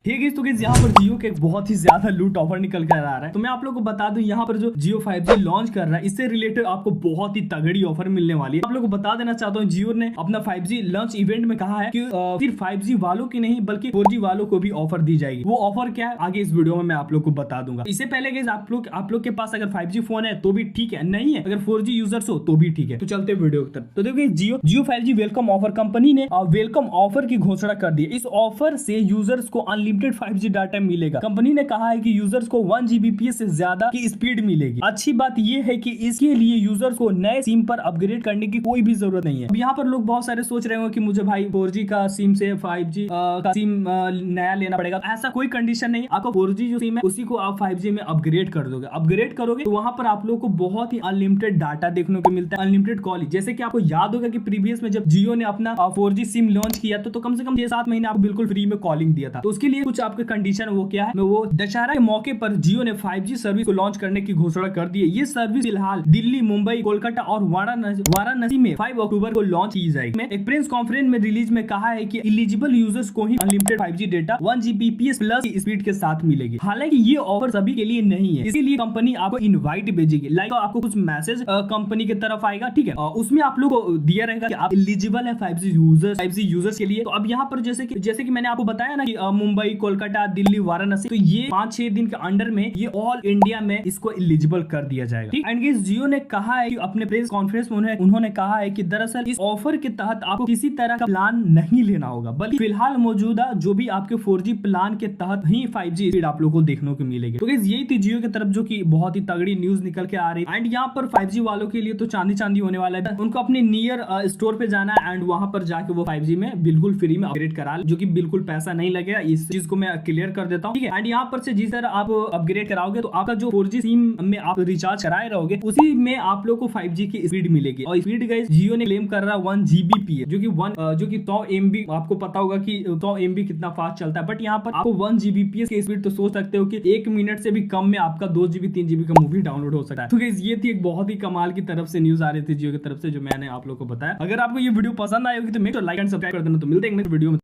Hey guys, तो guys यहाँ पर जियो के एक बहुत ही ज्यादा लूट ऑफर निकल कर आ रहा है। तो मैं आप लोगों को बता दूं, यहाँ पर जो जियो 5G लॉन्च कर रहा है, इससे रिलेटेड आपको बहुत ही तगड़ी ऑफर मिलने वाली है। आप लोगों को बता देना चाहता हूँ, जियो ने अपना 5G लॉन्च इवेंट में कहा है कि सिर्फ 5G वालों की नहीं बल्कि 4G वालों को भी ऑफर दी जाएगी। वो ऑफर क्या है आगे इस वीडियो में मैं आप लोग को बता दूंगा। इससे पहले गाइस आप लोग के पास अगर 5G फोन है तो भी ठीक है, नहीं है अगर 4G यूजर्स हो तो भी ठीक है। तो चलते वीडियो की तरफ। तो देखिए जियो 5G वेलकम ऑफर, कंपनी ने वेलकम ऑफर की घोषणा कर दी। इस ऑफर से यूजर्स को अनलिमिटेड 5G डाटा मिलेगा। कंपनी ने कहा है कि यूजर्स को 1 Gbps से ज्यादा की स्पीड मिलेगी। अच्छी बात यह है कि इसके लिए यूजर्स को नए सिम पर अपग्रेड करने की कोई भी जरूरत नहीं है। अब यहाँ पर लोग बहुत सारे सोच रहे हो कि मुझे भाई 4G का सिम से 5G का सिम नया लेना पड़ेगा। ऐसा कोई कंडीशन नहीं। आपको 4G जो सिम है उसी को आप 5G में अपग्रेड कर दोगे। अपग्रेड करोगे तो वहां पर आप लोग को बहुत ही अनलिमिटेड डाटा देखने को मिलता है, अनलिमिटेड कॉल। जैसे कि आपको याद होगा कि प्रीवियस में जब जियो ने अपना 4G सिम लॉन्च किया तो कम से कम 6-7 महीने आपको बिल्कुल फ्री में कॉलिंग दिया था। तो उसके लिए कुछ आपके कंडीशन वो क्या है, वो दशहरा के मौके पर जियो ने 5G सर्विस को लॉन्च करने की घोषणा कर दी है। ये सर्विस फिलहाल दिल्ली, मुंबई, कोलकाता और वाराणसी में 5 अक्टूबर को लॉन्च की जाएगी। एक प्रेस कॉन्फ्रेंस में रिलीज में कहा है कि एलिजिबल यूजर्स को ही unlimited 5G data 1 Gbps plus की स्पीड के साथ मिलेगी। हालांकि ये ऑफर सभी के लिए नहीं है, इसलिए कंपनी आपको इनवाइट भेजेगी। लाइक आपको कुछ मैसेज कंपनी की तरफ आएगा, ठीक है, उसमें आप लोग को दिया रहेगा कि आप एलिजिबल है 5G यूजर्स के लिए। तो अब यहाँ पर जैसे कि मैंने आपको बताया ना कि मुंबई, कोलकाता, दिल्ली, वाराणसी, तो ये 5-6 दिन के अंडर में ये ऑल इंडिया में इसको एलिजिबल कर दिया जाएगा। ठीक। एंड गाइस जियो ने कहा है कि अपने प्रेस कॉन्फ्रेंस में उन्होंने कहा है कि दरअसल इस ऑफर के तहत आपको किसी तरह का प्लान नहीं लेना होगा, बल्कि फिलहाल मौजूदा जो भी आपके 4G प्लान के तहत ही 5G स्पीड आप लोग को देखने को मिलेगी। तो गाइस यही थी जियो की तरफ जो कि बहुत ही तगड़ी न्यूज निकल के आ रही है। एंड यहाँ पर 5G वालों के लिए तो चांदी होने वाला है। उनको अपने नियर स्टोर पे जाना है एंड वहां पर जाके वो 5G में बिल्कुल फ्री में अपग्रेड करा, जो कि बिल्कुल पैसा नहीं लगेगा। इस चीज को मैं क्लियर कर देता हूँ, ठीक है। एंड यहाँ पर से जिस तरह आप अपग्रेड कराओगे तो आपका जो 4G सिम में आप रिचार्ज कराए रहोगे उसी में आप लोग को 5G की स्पीड मिलेगी। और स्पीड गाइस जियो ने क्लेम कर रहा है 1 Gbps है, जो कि 100 MB। आपको पता होगा कि 100 MB कितना फास्ट चलता है, बट यहाँ पर आपको 1 Gbps की स्पीड तो सोच सकते हो कि 1 मिनट से भी कम में आपका 2 GB 3 GB का मूवी डाउनलोड हो सकता है। तो गाइस ये थी एक बहुत ही कमाल की तरफ से न्यूज आ रही थी जियो की तरफ से, जो मैंने आप लोग को बताया। अगर आपको ये वीडियो पसंद आई होगी तो make sure like and subscribe कर देना। तो मिलते हैं नेक्स्ट वीडियो में।